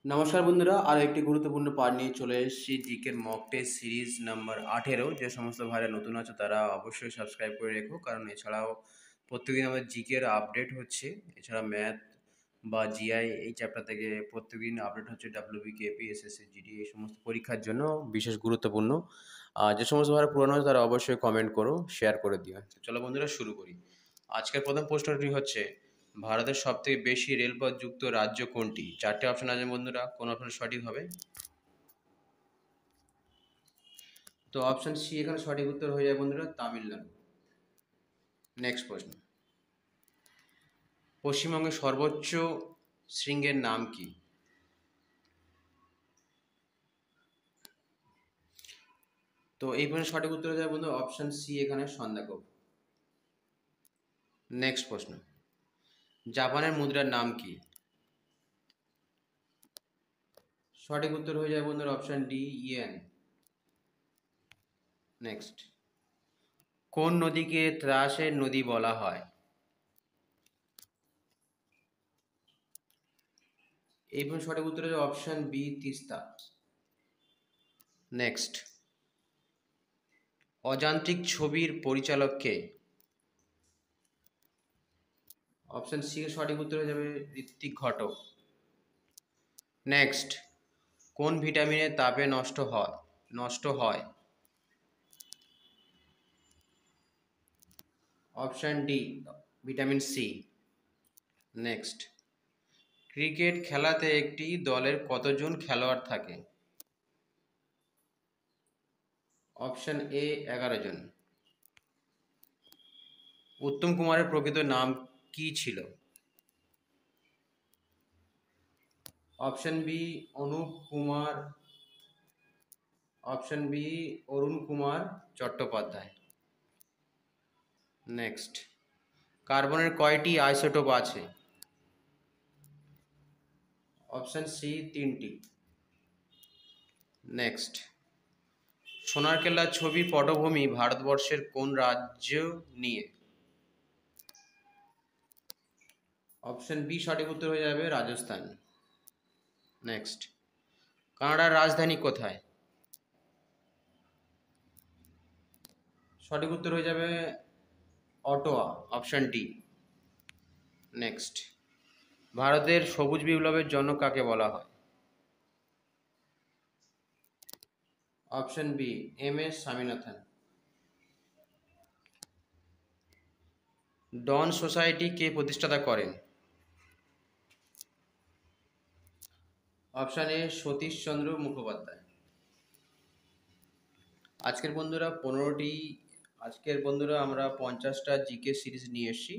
নমস্কার বন্ধুরা, আরও একটি গুরুত্বপূর্ণ পাঠ নিয়ে চলে এসেছি জিকের মক টেস্ট সিরিজ নাম্বার 18। যে সমস্ত ভাইরা নতুন আছে তারা অবশ্যই সাবস্ক্রাইব করে রেখো, কারণ এছাড়াও প্রত্যেকদিন আমাদের জিকের আপডেট হচ্ছে। এছাড়া ম্যাথ বা জিআই এই চ্যাপ্টার থেকে প্রত্যেকদিন আপডেট হচ্ছে। ডাব্লিউবি, কেপি, এসএসসি, জিডি এই সমস্ত পরীক্ষার জন্য বিশেষ গুরুত্বপূর্ণ। আর যে সমস্ত ভাইরা পুরনো আছে তারা অবশ্যই কমেন্ট করো, শেয়ার করে দিও। চলো বন্ধুরা শুরু করি। আজকের প্রথম প্রশ্নটি হচ্ছে, ভারতের সবথেকে বেশি রেলপথ যুক্ত রাজ্য কোনটি? চারটে অপশন আছে বন্ধুরা, কোন অপশন সঠিক হবে? তো অপশন সি এখানে সঠিক উত্তর হয়ে যায় বন্ধুরা, তামিলনাড়ু। নেক্সট প্রশ্ন, পশ্চিমবঙ্গের সর্বোচ্চ শৃঙ্গের নাম কি? তো এই প্রশ্নের সঠিক উত্তর হয়ে যায় বন্ধু অপশন সি এখানে সন্দাকফু। নেক্সট প্রশ্ন, জাপানের মুদ্রার নাম কি? সঠিক উত্তর হয়ে যায় বন্ধুরা অপশন ডি, ইয়েন। নেক্সট, কোন নদীকে ত্রাসের নদী বলা হয়? এই প্রশ্নের সঠিক উত্তর হচ্ছে অপশন বি, তিস্তা। নেক্সট, অযান্ত্রিক ছবির পরিচালক কে? অপশন সি এর সঠিক উত্তর হয়ে যাবে ঋত্বিক ঘটক। নেক্সট, কোন ভিটামিনের তাপে নষ্ট হয়? Option D, vitamin C. Next, cricket খেলাতে একটি দলের কতজন খেলোয়াড় থাকে? অপশন এ, 11 জন। উত্তম কুমারের প্রকৃত নাম কি ছিল? Option B, Anup Kumar. Option B, Arun Kumar Chattopadhyay. Next, কার্বনের কয়টি আইসোটোপ আছে? অপশন সি, 3টি। নেক্সট, সোনার কেল্লার ছবির পটভূমি ভারতবর্ষের কোন রাজ্য নিয়ে? অপশন বি সঠিক উত্তর হয়ে যাবে রাজস্থান। নেক্সট, কানাডার রাজধানী কোথায়? সঠিক উত্তর হয়ে যাবে অটোয়া, অপশন ডি। নেক্সট, ভারতের সবুজ বিপ্লবের জনক কাকে বলা হয়? Option B, M S Swaminathan. Dawn society কে প্রতিষ্ঠাতা করেন? Option A, Satishchandra Mukhopadhyay. আজকের বন্ধুরা আমরা 50টা জিকে সিরিজ নিয়ে এসেছি।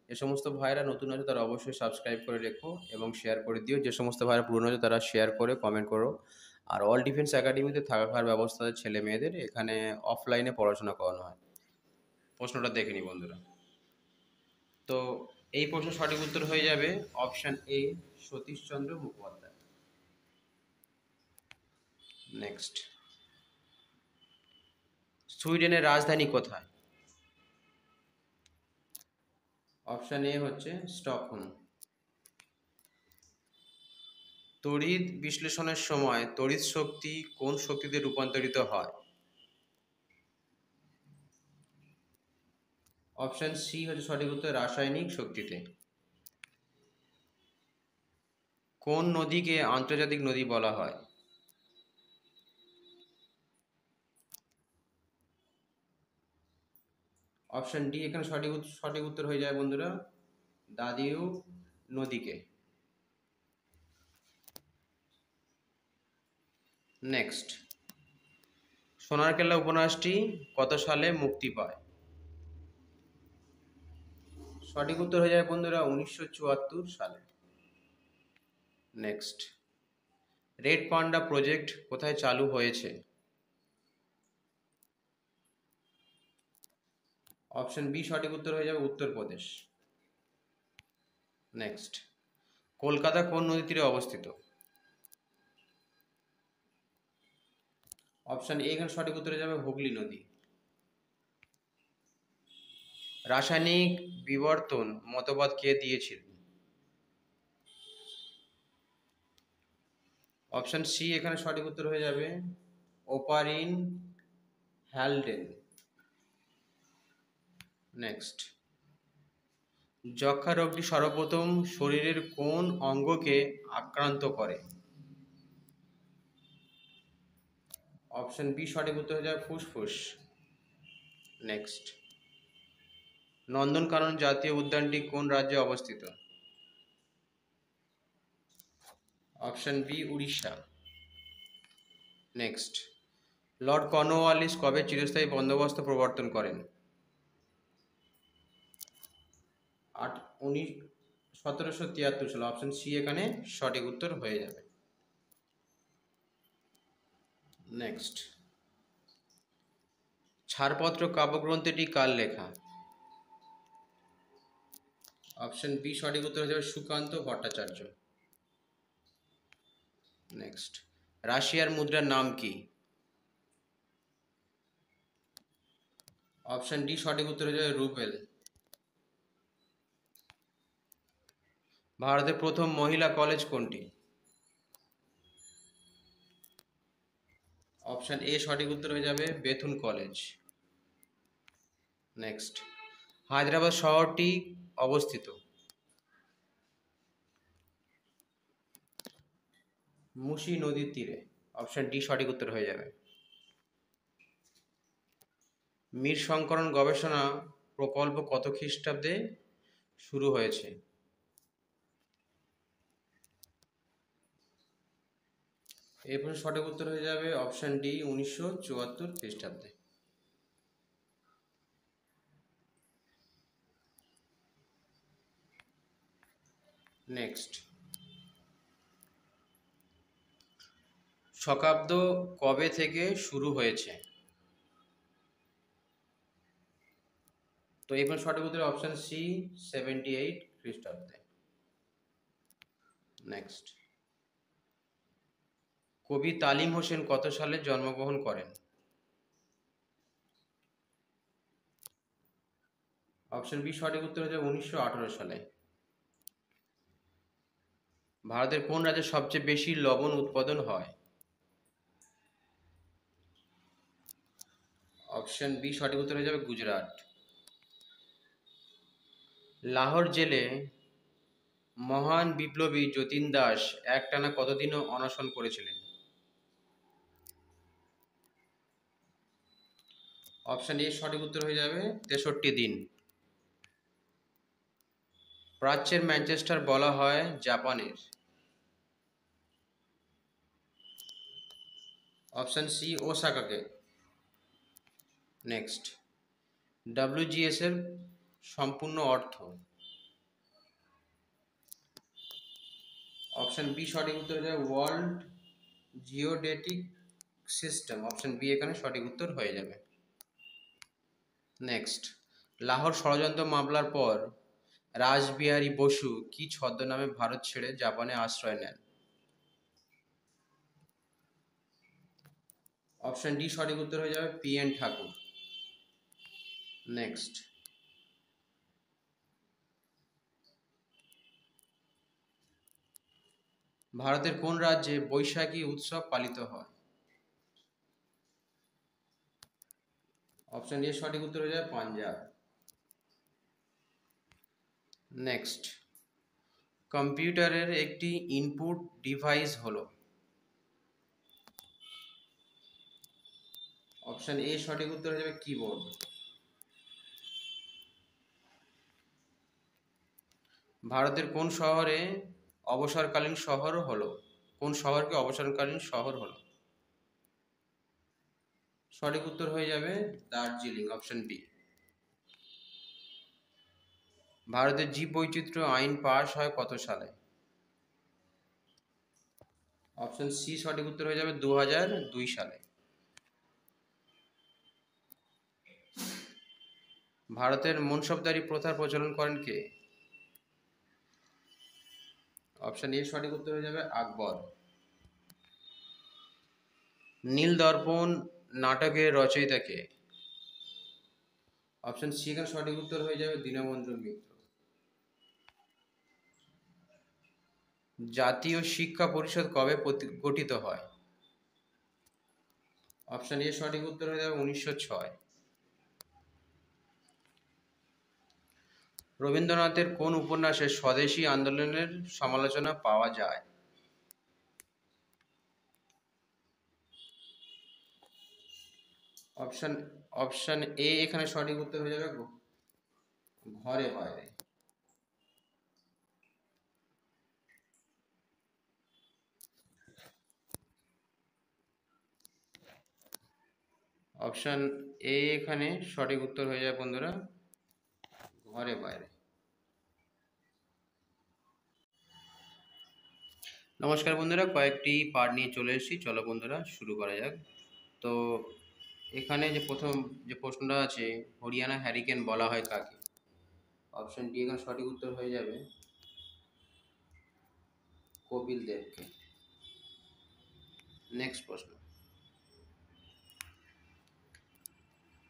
যে সমস্ত ভাইরা নতুন আছে তারা অবশ্যই সাবস্ক্রাইব করে রেখো এবং শেয়ার করে দিও। যে সমস্ত ভাইরা পুরনো আছে তারা শেয়ার করে কমেন্ট করো। আর অল ডিফেন্স একাডেমিতে থাকার ব্যবস্থা আছে ছেলে মেয়েদের, এখানে অফলাইনে পড়াশোনা করানো হয়। প্রশ্নটা দেখে নি বন্ধুরা। তো এই প্রশ্ন সঠিক উত্তর হয়ে যাবে option A, Satishchandra Mukhopadhyay. Next, সুইডেনের রাজধানী কোথায়? অপশন এ হচ্ছে স্টকহোম। তড়িৎ বিশ্লেষণের সময় তড়িৎ শক্তি কোন শক্তিতে রূপান্তরিত হয়? অপশন সি হচ্ছে সঠিক উত্তর, রাসায়নিক শক্তিতে। কোন নদীকে আন্তর্জাতিক নদী বলা হয়? অপশন ডি এখানে সঠিক উত্তর হয়ে যায় বন্ধুরা, দাদিউ নদীকে। নেক্সট, সোনারকেল্লা উপন্যাসটি কত সালে মুক্তি পায়? সঠিক উত্তর হয়ে যায় বন্ধুরা 1974 সালে। নেক্সট, রেড পান্ডা প্রজেক্ট কোথায় চালু হয়েছে? অপশন বি সঠিক উত্তর হয়ে যাবে উত্তরপ্রদেশ। নেক্সট, কলকাতা কোন নদীর তীরে অবস্থিত? অপশন এ এখানে সঠিক উত্তর হয়ে যাবে হুগলি নদী। রাসায়নিক বিবর্তন মতবাদ কে দিয়েছিলেন? অপশন সি এখানে সঠিক উত্তর হয়ে যাবে ওপারিন হ্যালডেন। নেক্সট, যক্ষা রোগটি সর্বপ্রথম শরীরের কোন অঙ্গকে আক্রান্ত করে? অপশন বি সঠিক উত্তর হয়ে যাবে ফুসফুস। নেক্সট, নন্দনকানন জাতীয় উদ্যানটি কোন রাজ্যে অবস্থিত? Option B Orissa. Next, Lord Cornwallis কবে চিরস্থায়ী বন্দোবস্ত প্রবর্তন করেন? 1773 সালে। অপশন সি এখানে সঠিক উত্তর হয়ে যাবে। নেক্সট, ছাড়পত্র কাব্যগ্রন্থটি কার লেখা? অপশন বি সঠিক উত্তর হয়ে যাবে সুকান্ত ভট্টাচার্য। নেক্সট, রাশিয়ার মুদ্রার নাম কি? অপশন ডি সঠিক উত্তর হয়ে যাবে রুবেল। ভারতের প্রথম মহিলা কলেজ কোনটি? অপশন এ সঠিক উত্তর হয়ে যাবে বেথুন কলেজ। নেক্সট, হায়দ্রাবাদ শহরটি অবস্থিত? মুসি নদীর তীরে। অপশন ডি সঠিক উত্তর হয়ে যাবে। মীর শঙ্করন গবেষণা প্রকল্প কত খ্রিস্টাব্দে শুরু হয়েছে? এই প্রশ্নের সঠিক উত্তর হয়ে যাবে অপশন ডি 1974 খ্রিস্টাব্দে। নেক্সট, শকাব্দ কবে থেকে শুরু হয়েছে? তো এই প্রশ্নের সঠিক উত্তর অপশন সি 78 খ্রিস্টাব্দে। নেক্সট, কবি তালিম হোসেন কত সালে জন্মগ্রহণ করেন? অপশন বি সঠিক উত্তর হচ্ছে 1918 সালে। ভারতের কোন রাজ্যে সবচেয়ে বেশি লবণ উৎপাদন হয়? অপশন বি সঠিক উত্তর হয়ে যাবে গুজরাট। লাহোর জেলে মহান বিপ্লবী যতীন দাস একটানা কতদিন অনশন করেছিলেন? অপশন এ সঠিক উত্তর হয়ে যাবে 63 দিন। প্রাচ্যের ম্যানচেস্টার বলা হয় জাপানের? অপশন সি ওসাকাকে। নেক্সট, WGS এর সম্পূর্ণ অর্থ? অপশন বি সঠিক উত্তর হয়ে যাবে world geodetic system. Option B এখানে সঠিক উত্তর হয়ে যাবে। নেক্সট, লাহোর ষড়যন্ত্র মামলার পর রাসবিহারী বসু কি ছদ্মনামে ভারত ছেড়ে জাপানে আশ্রয় নেন? অপশন ডি সঠিক উত্তর হয়ে যাবে PN ঠাকুর। নেক্সট, ভারতের কোন রাজ্যে বৈশাখী উৎসব পালিত হয়? অপশন এ সঠিক উত্তর হয়ে যাবে পাঞ্জাব। নেক্সট, কম্পিউটারের একটি ইনপুট ডিভাইস হলো? অপশন এ সঠিক উত্তর হয়ে যাবে কিবোর্ড। ভারতের কোন শহরে অবসরকালীন শহর হলো? কোন শহরকে অবসরকালীন শহর হলো? সঠিক উত্তর হয়ে যাবে দার্জিলিং। Option B. ভারতের জীববৈচিত্র্য আইন পাশ হয় কত সালে? অপশন সি সঠিক উত্তর হয়ে যাবে 2002 সালে। ভারতের মনসবদারি প্রথার প্রচলন করেন কে? অপশন এ সঠিক উত্তর হয়ে যাবে আকবর। নীল দর্পণ নাটকের রচয়িতা কে? অপশন সি এর সঠিক উত্তর হয়ে যাবে দীনবন্ধু মিত্র। জাতীয় শিক্ষা পরিষদ কবে গঠিত হয়? অপশন এ সঠিক উত্তর হয়ে যাবে 1906। রবীন্দ্রনাথের কোন উপন্যাসে স্বদেশী আন্দোলনের সমালোচনা পাওয়া যায়? অপশন অপশন এ এখানে সঠিক উত্তর হয়ে যাবে ঘরে বাইরে। অপশন এ এখানে সঠিক উত্তর হয়ে যাবে বন্ধুরা ঘরে বাইরে। নমস্কার বন্ধুরা, কয়েকটি পার্ট নিয়ে চলে এসেছি, চলো বন্ধুরা শুরু করা যাক। তো এখানে যে প্রথম যে প্রশ্নটা আছে, হরিয়ানা হ্যারিকেন বলা হয় কাকে? অপশন ডি এখানে সঠিক উত্তর হয়ে যাবে কপিল দেবকে। নেক্সট প্রশ্ন,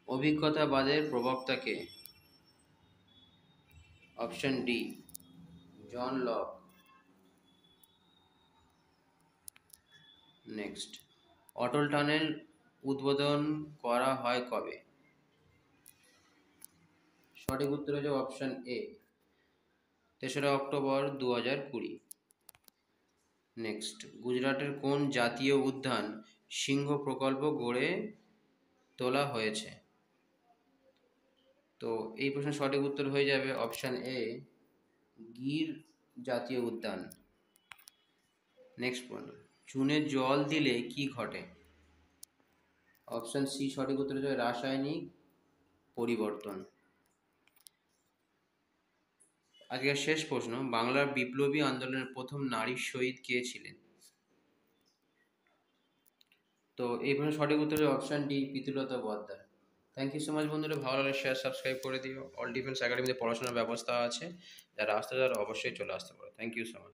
অভিজ্ঞতাবাদের প্রবক্তা কে? Option D John Locke. Next, Atal tunnel উদ্বোধন করা হয় কবে? সঠিক উত্তর হচ্ছে অপশন এ 3রা অক্টোবর 2020। নেক্সট, গুজরাটের কোন জাতীয় উদ্যান সিংহ প্রকল্প গড়ে তোলা হয়েছে? তো এই প্রশ্নের সঠিক উত্তর হয়ে যাবে অপশন এ গির জাতীয় উদ্যান। নেক্সট প্রশ্ন, চুনে জল দিলে কি ঘটে? অপশন সি সঠিক উত্তর হচ্ছে রাসায়নিক পরিবর্তন। আজকের শেষ প্রশ্ন, বাংলার বিপ্লবী আন্দোলনের প্রথম নারী শহীদ কে ছিলেন? তো এই প্রশ্নের সঠিক উত্তর হচ্ছে option D Pritilata Waddedar. Thank you so much বন্ধুরা, ভালো লাগলে শেয়ার সাবস্ক্রাইব করে দিও। অল ডিফেন্স একাডেমিতে পড়াশোনার ব্যবস্থা আছে, যারা আসতে চাও অবশ্যই চলে আসতে পারো। Thank you so much.